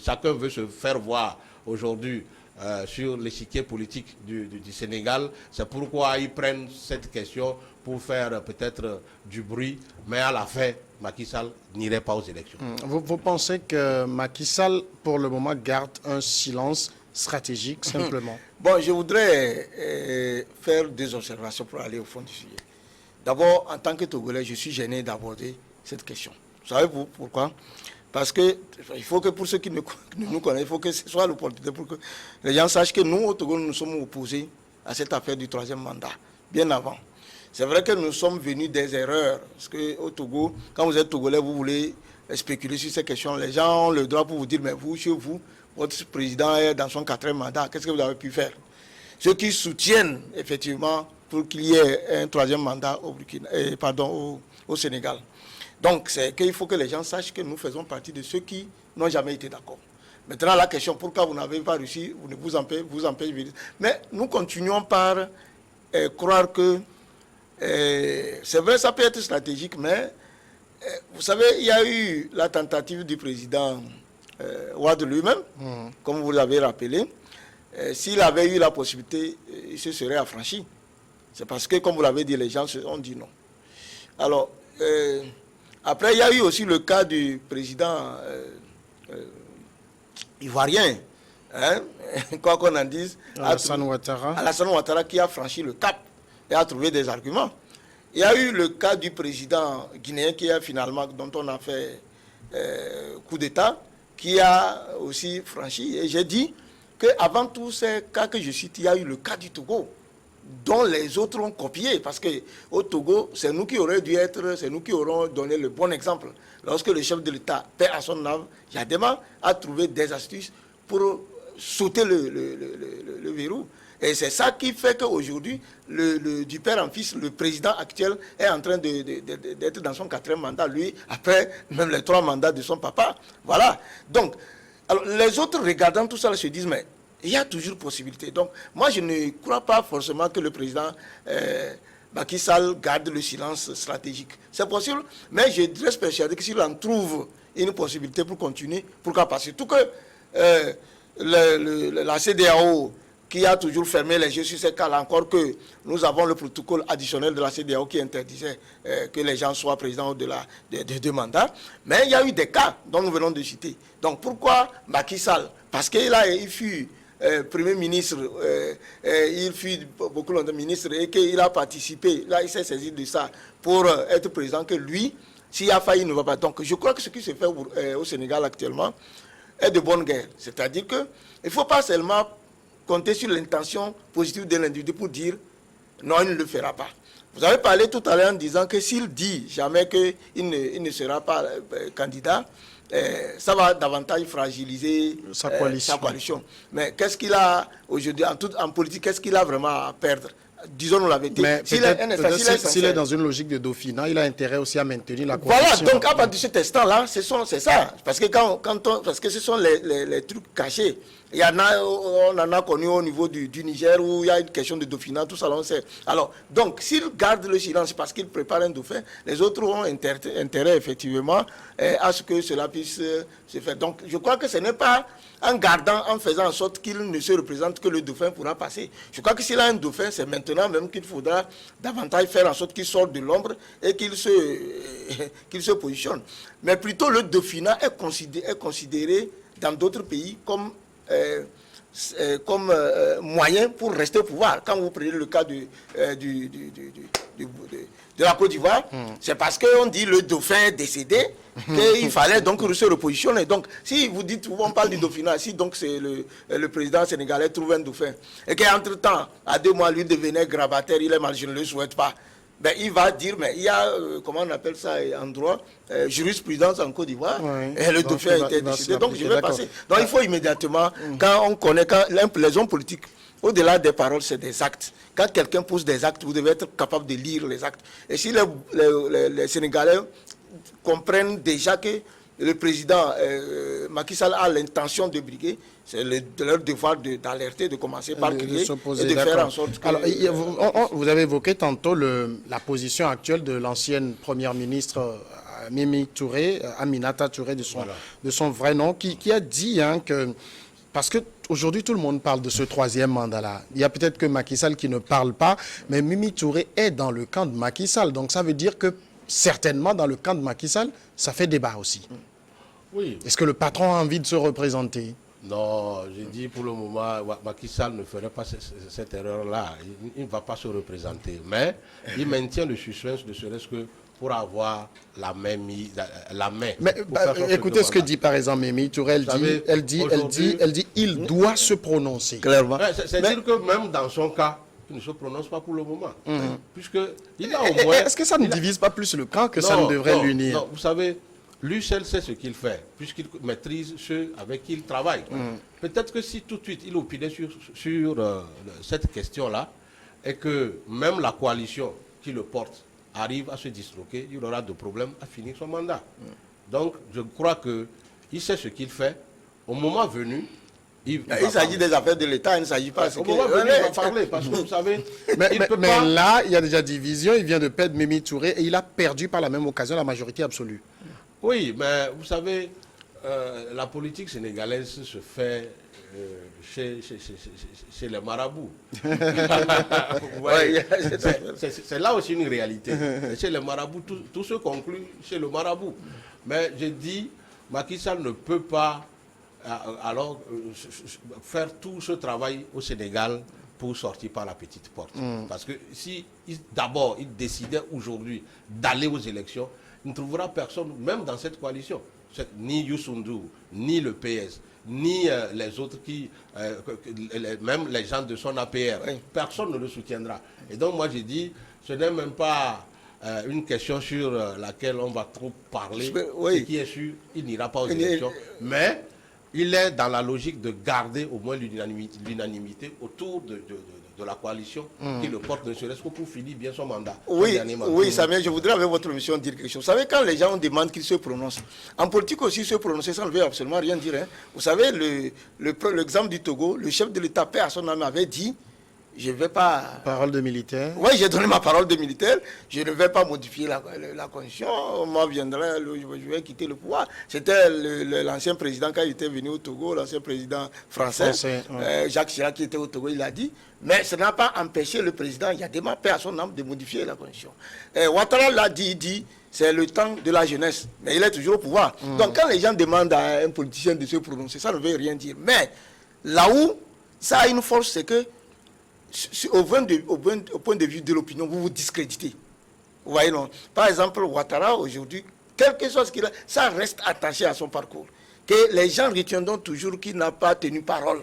[SPEAKER 2] Chacun veut se faire voir aujourd'hui sur l'échiquier politique du Sénégal. C'est pourquoi ils prennent cette question pour faire peut-être du bruit, mais à la fin, Macky Sall n'irait pas aux élections.
[SPEAKER 1] Vous pensez que Macky Sall, pour le moment, garde un silence stratégique, simplement?
[SPEAKER 3] Bon, je voudrais faire 2 observations pour aller au fond du sujet. D'abord, en tant que Togolais, je suis gêné d'aborder cette question. Vous savez pourquoi? Parce que il faut que pour ceux qui ne nous connaissent, il faut que ce soit l'opportunité pour que les gens sachent que nous, au Togo, nous sommes opposés à cette affaire du 3e mandat, bien avant. C'est vrai que nous sommes venus des erreurs. Parce qu'au Togo, quand vous êtes Togolais, vous voulez spéculer sur ces questions. Les gens ont le droit pour vous dire, mais vous, chez vous, votre président est dans son 4e mandat. Qu'est-ce que vous avez pu faire? Ceux qui soutiennent, effectivement, pour qu'il y ait un 3e mandat au Sénégal. Donc, c'est qu'il faut que les gens sachent que nous faisons partie de ceux qui n'ont jamais été d'accord. Maintenant, la question, pourquoi vous n'avez pas réussi, vous empêchez. Mais nous continuons par croire que, c'est vrai, ça peut être stratégique, mais vous savez, il y a eu la tentative du président Wade lui-même, comme vous l'avez rappelé. S'il avait eu la possibilité, il se serait affranchi. C'est parce que, comme vous l'avez dit, les gens ont dit non. Alors, après, il y a eu aussi le cas du président ivoirien, hein, quoi qu'on en dise,
[SPEAKER 1] Alassane
[SPEAKER 3] Ouattara, qui a franchi le cap et a trouvé des arguments. Il y a eu le cas du président guinéen qui a finalement, dont on a fait coup d'État, qui a aussi franchi. Et j'ai dit qu'avant tous ces cas que je cite, il y a eu le cas du Togo, dont les autres ont copié, parce qu'au Togo, c'est nous qui aurions dû être, c'est nous qui aurons donné le bon exemple. Lorsque le chef de l'État, paix à son âme, Yadema, a trouvé des astuces pour sauter le verrou. Et c'est ça qui fait qu'aujourd'hui, du père en fils, le président actuel est en train d'être dans son 4e mandat, lui, après même les 3 mandats de son papa. Voilà. Donc, alors, les autres regardant tout ça se disent, mais il y a toujours possibilité. Donc, moi, je ne crois pas forcément que le président Macky Sall garde le silence stratégique. C'est possible, mais je reste persuadé que s'il en trouve une possibilité pour continuer, pourquoi pas? Surtout que la CEDEAO, qui a toujours fermé les yeux sur ces cas-là, encore que nous avons le protocole additionnel de la CEDEAO qui interdisait que les gens soient présidents au-delà de 2 mandats. Mais il y a eu des cas dont nous venons de citer. Donc pourquoi Macky Sall? Parce qu'il fut Premier ministre, il fut beaucoup longtemps ministre et qu'il a participé, là il s'est saisi de ça pour être président, que lui, s'il a failli, il ne va pas. Donc je crois que ce qui se fait au Sénégal actuellement est de bonne guerre. C'est-à-dire qu'il ne faut pas seulement compter sur l'intention positive de l'individu pour dire non, il ne le fera pas. Vous avez parlé tout à l'heure en disant que s'il dit jamais qu'il ne sera pas candidat, ça va davantage fragiliser sa coalition. Mais qu'est-ce qu'il a aujourd'hui en politique, qu'est-ce qu'il a vraiment à perdre? Disons-nous la vérité. Mais
[SPEAKER 1] s'il est dans une logique de dauphinat, il a intérêt aussi à maintenir la coalition.
[SPEAKER 3] Voilà, donc à partir de cet instant-là, c'est ça. Parce que, parce que ce sont les trucs cachés. Il y en a, on en a connu au niveau du Niger où il y a une question de dauphinat, tout ça, on sait. Alors, donc, s'il garde le silence parce qu'il prépare un dauphin, les autres ont intérêt effectivement à ce que cela puisse se faire. Donc, je crois que ce n'est pas en faisant en sorte qu'il ne se représente que le dauphin pourra passer. Je crois que s'il a un dauphin, c'est maintenant même qu'il faudra davantage faire en sorte qu'il sorte de l'ombre et qu'il se positionne. Mais plutôt, le dauphinat est considéré dans d'autres pays comme moyen pour rester au pouvoir. Quand vous prenez le cas de la Côte d'Ivoire, c'est parce qu'on dit le dauphin est décédé qu'il fallait donc se repositionner. Donc, si vous dites, on parle du dauphinat, si donc c'est le président sénégalais trouve un dauphin, et qu'entre-temps, à 2 mois, lui devenait grabataire, il est mal, je ne le souhaite pas. Ben, il va dire, mais il y a, comment on appelle ça en droit, jurisprudence en Côte d'Ivoire, et le dauphin a été décidé, donc je vais passer. Donc il faut immédiatement, quand on connaît, les hommes politiques, au-delà des paroles, c'est des actes. Quand quelqu'un pose des actes, vous devez être capable de lire les actes. Et si les Sénégalais comprennent déjà que le président Macky Sall a l'intention de briguer, c'est leur devoir d'alerter, de commencer par crier et de faire en sorte que...
[SPEAKER 1] Alors, vous avez évoqué tantôt la position actuelle de l'ancienne première ministre Mimi Touré, Aminata Touré de son vrai nom, qui a dit que... Parce qu'aujourd'hui, tout le monde parle de ce 3e mandat-là. Il y a peut-être que Macky Sall qui ne parle pas, mais Mimi Touré est dans le camp de Macky Sall. Donc ça veut dire que certainement dans le camp de Macky Sall, ça fait débat aussi.
[SPEAKER 2] Oui.
[SPEAKER 1] Est-ce que le patron a envie de se représenter?
[SPEAKER 2] Non, j'ai dit pour le moment, Macky Sall ne ferait pas cette erreur-là. Il ne va pas se représenter. Mais il maintient le suspense, ne serait-ce que pour avoir la main mise, la main.
[SPEAKER 1] Mais écoutez ce que dit par exemple Mimi Touré, elle dit, il doit se prononcer.
[SPEAKER 2] Clairement. C'est-à-dire que même dans son cas, qu'il ne se prononce pas pour le moment. Puisqu'il a au moins...
[SPEAKER 1] Est-ce que ça ne divise pas plus le camp que ça ne devrait l'unir?
[SPEAKER 2] Non, vous savez, lui seul sait ce qu'il fait, puisqu'il maîtrise ceux avec qui il travaille. Peut-être que si tout de suite il opinait sur cette question-là, et que même la coalition qui le porte arrive à se disloquer, il aura de problèmes à finir son mandat. Donc, je crois qu'il sait ce qu'il fait. Au moment venu, il
[SPEAKER 3] s'agit des affaires de l'État, il ne s'agit pas...
[SPEAKER 2] Au moment venu, il va parler, parce que vous savez...
[SPEAKER 1] Mais là, il y a déjà division, il vient de perdre Mimi Touré, et il a perdu par la même occasion la majorité absolue.
[SPEAKER 2] Oui, mais vous savez, la politique sénégalaise se fait chez les marabouts. C'est là aussi une réalité. Chez les marabouts, tout se conclut chez le marabout. Mais je dis, Macky Sall ne peut pas alors faire tout ce travail au Sénégal pour sortir par la petite porte. Parce que si d'abord il décidait aujourd'hui d'aller aux élections, il ne trouvera personne, même dans cette coalition, ni Youssou N'Dour, ni le PS, ni les autres même les gens de son APR, personne ne le soutiendra. Et donc moi j'ai dit, ce n'est même pas une question sur laquelle on va trop parler. Ce qui est sûr, il n'ira pas aux élections. Mais il est dans la logique de garder au moins l'unanimité autour de la coalition qui le porte, ne serait-ce que pour finir bien son mandat.
[SPEAKER 3] Oui, Samuel, je voudrais avec votre mission dire quelque chose. Vous savez, quand les gens demandent qu'ils se prononcent, en politique aussi, se prononcer, ça ne veut absolument rien dire. Hein. Vous savez, l'exemple du Togo, le chef de l'État, paix à son âme, avait dit, je ne vais pas...
[SPEAKER 1] Parole de militaire.
[SPEAKER 3] Oui, j'ai donné ma parole de militaire. Je ne vais pas modifier la constitution. Moi, je vais quitter le pouvoir. C'était l'ancien président, quand il était venu au Togo, l'ancien président français, Jacques Chirac, qui était au Togo, il a dit. Mais ça n'a pas empêché le président, il y a des paix à son âme, de modifier la constitution. Ouattara l'a dit, il dit, c'est le temps de la jeunesse. Mais il est toujours au pouvoir. Donc, quand les gens demandent à un politicien de se prononcer, ça ne veut rien dire. Mais là où ça a une force, c'est que au point de vue de l'opinion, vous vous discréditez. Vous voyez, non? Par exemple, Ouattara, aujourd'hui, quelque chose qu'il a, ça reste attaché à son parcours. Que les gens retiendront toujours qu'il n'a pas tenu parole.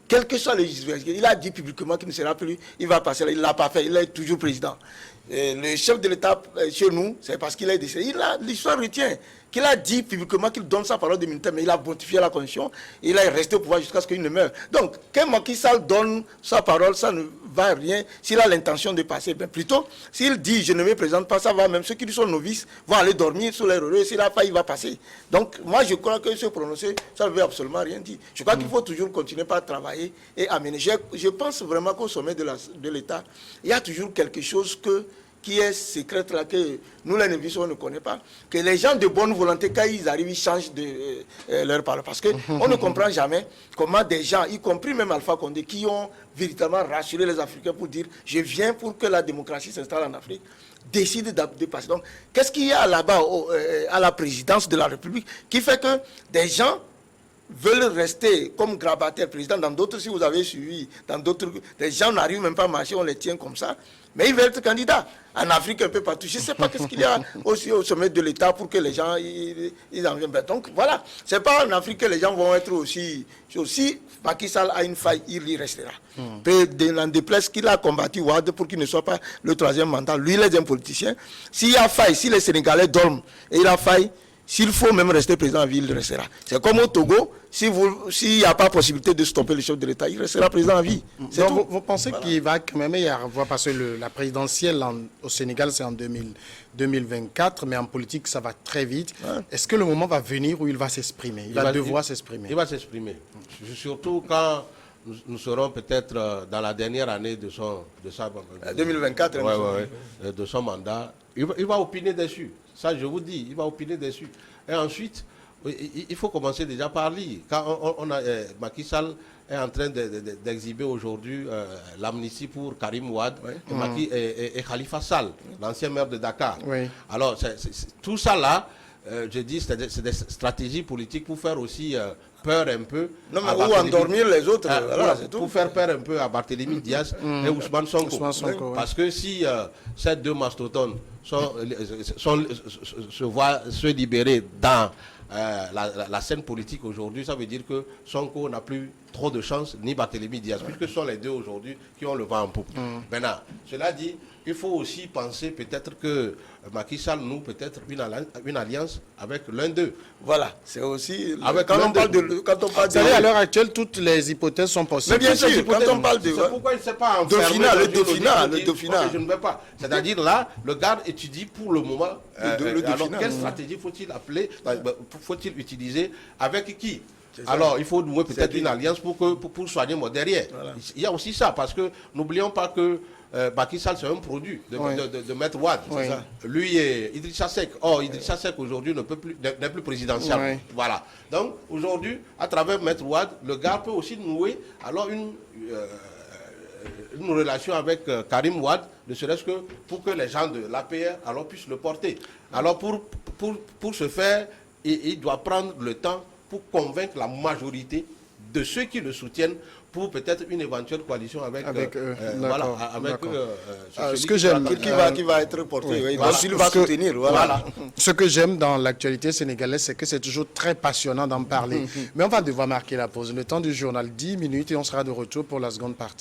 [SPEAKER 3] Quel que soit le juge, il a dit publiquement qu'il ne sera plus, il va passer là, il ne l'a pas fait, il est toujours président. Le chef de l'État chez nous, c'est parce qu'il est décédé. L'histoire retient qu'il a dit publiquement qu'il donne sa parole de militaire, mais il a modifié la constitution, il est resté au pouvoir jusqu'à ce qu'il ne meure. Donc, quand Macky Sall donne sa parole, ça ne va rien s'il a l'intention de passer. Ben, plutôt, s'il dit je ne me présente pas, ça va, même ceux qui sont novices vont aller dormir sur les relais, s'il a pas, il va passer. Donc, moi, je crois que se prononcer, ça ne veut absolument rien dire. Je crois qu'il faut toujours continuer par travailler et amener. Je pense vraiment qu'au sommet de l'État, il y a toujours quelque chose qui est secrète là, que nous les névisons, on ne connaît pas, que les gens de bonne volonté, quand ils arrivent, ils changent leur parole. Parce qu'on ne comprend jamais comment des gens, y compris même Alpha Condé, qui ont véritablement rassuré les Africains pour dire « je viens pour que la démocratie s'installe en Afrique », décident de passer. Donc, qu'est-ce qu'il y a là-bas à la présidence de la République qui fait que des gens veulent rester comme grabataires président. Dans d'autres, si vous avez suivi, dans d'autres, les gens n'arrivent même pas à marcher, on les tient comme ça. Mais ils veulent être candidats. En Afrique, un peu partout. Je ne sais pas qu'est-ce qu'il y a aussi au sommet de l'État pour que les gens ils en viennent. Donc voilà, ce n'est pas en Afrique que les gens vont être aussi Macky Sall a une faille, il y restera. N'en déplaise qu'il a combattu Ouad pour qu'il ne soit pas le troisième mandat. Lui, il est un politicien. S'il y a faille, si les Sénégalais dorment et il a faille, s'il faut même rester président à vie, il restera. C'est comme au Togo, s'il n'y a pas possibilité de stopper le chef de l'État, il restera président à vie.
[SPEAKER 1] Vous pensez qu'il va quand même y avoir, parce que la présidentielle au Sénégal, c'est en 2024, mais en politique, ça va très vite. Ouais. Est-ce que le moment va venir où il va s'exprimer? Il va devoir s'exprimer.
[SPEAKER 2] Il va s'exprimer. Surtout quand nous serons peut-être dans la dernière année de son
[SPEAKER 3] 2024,
[SPEAKER 2] de son mandat. Il va opiner dessus. Ça, je vous dis, il va opiner dessus. Et ensuite, il faut commencer déjà par lire. Quand Macky Sall est en train d'exhiber aujourd'hui l'amnistie pour Karim Ouad et Khalifa Sall, l'ancien maire de Dakar. Oui. Alors, tout ça là, je dis, c'est des stratégies politiques pour faire aussi peur un peu.
[SPEAKER 3] Non, mais
[SPEAKER 2] à
[SPEAKER 3] où
[SPEAKER 2] Barthélémy.
[SPEAKER 3] endormir les autres,
[SPEAKER 2] Ah,
[SPEAKER 3] voilà, c'est tout.
[SPEAKER 2] pour faire peur un peu à Barthélémy Diaz et Ousmane Sonko.
[SPEAKER 1] Ousmane Sonko,
[SPEAKER 2] Parce que si ces deux mastodontes se voient se libérer dans la scène politique aujourd'hui, ça veut dire que Sonko n'a plus trop de chance, ni Barthélémy Diaz, puisque ce sont les deux aujourd'hui qui ont le vent en poupe. Maintenant, cela dit, il faut aussi penser peut-être que Macky Sall noue peut-être une alliance avec l'un d'eux.
[SPEAKER 3] Voilà, c'est aussi...
[SPEAKER 2] Avec
[SPEAKER 3] quand on parle de...
[SPEAKER 1] Vous savez, à l'heure actuelle, toutes les hypothèses sont possibles.
[SPEAKER 3] Mais bien sûr, quand on parle de...
[SPEAKER 2] C'est pourquoi il ne s'est pas enfermé
[SPEAKER 3] Dauphinat,
[SPEAKER 2] dans
[SPEAKER 3] le
[SPEAKER 2] une
[SPEAKER 3] Dauphinat,
[SPEAKER 2] logique
[SPEAKER 3] le
[SPEAKER 2] de
[SPEAKER 3] Dauphinat.
[SPEAKER 2] dire, je ne veux pas. C'est-à-dire là, le garde étudie pour le moment.
[SPEAKER 3] Le
[SPEAKER 2] alors,
[SPEAKER 3] Dauphinat.
[SPEAKER 2] quelle stratégie faut-il appeler, faut-il utiliser, avec qui? Alors, il faut nouer peut-être une alliance pour soigner mon derrière. Voilà. Il y a aussi ça, parce que n'oublions pas que Macky Sall, c'est un produit de Maître Wade.
[SPEAKER 1] Oui.
[SPEAKER 2] Lui et Idrissa Seck. Or, Idrissa Seck aujourd'hui n'est plus présidentiel.
[SPEAKER 1] Oui.
[SPEAKER 2] Voilà. Donc, aujourd'hui, à travers Maître Wade, le gars peut aussi nouer alors une relation avec Karim Wade, ne serait-ce que pour que les gens de l'APR alors puissent le porter. Alors, pour ce faire, il doit prendre le temps pour convaincre la majorité de ceux qui le soutiennent pour peut-être une éventuelle coalition avec eux. Voilà, avec
[SPEAKER 1] ce que j'aime,
[SPEAKER 3] qui va être porté, oui, voilà. Il va soutenir. Voilà.
[SPEAKER 1] Ce que j'aime dans l'actualité sénégalaise, c'est que c'est toujours très passionnant d'en parler. Mais on va devoir marquer la pause. Le temps du journal, 10 minutes, et on sera de retour pour la seconde partie.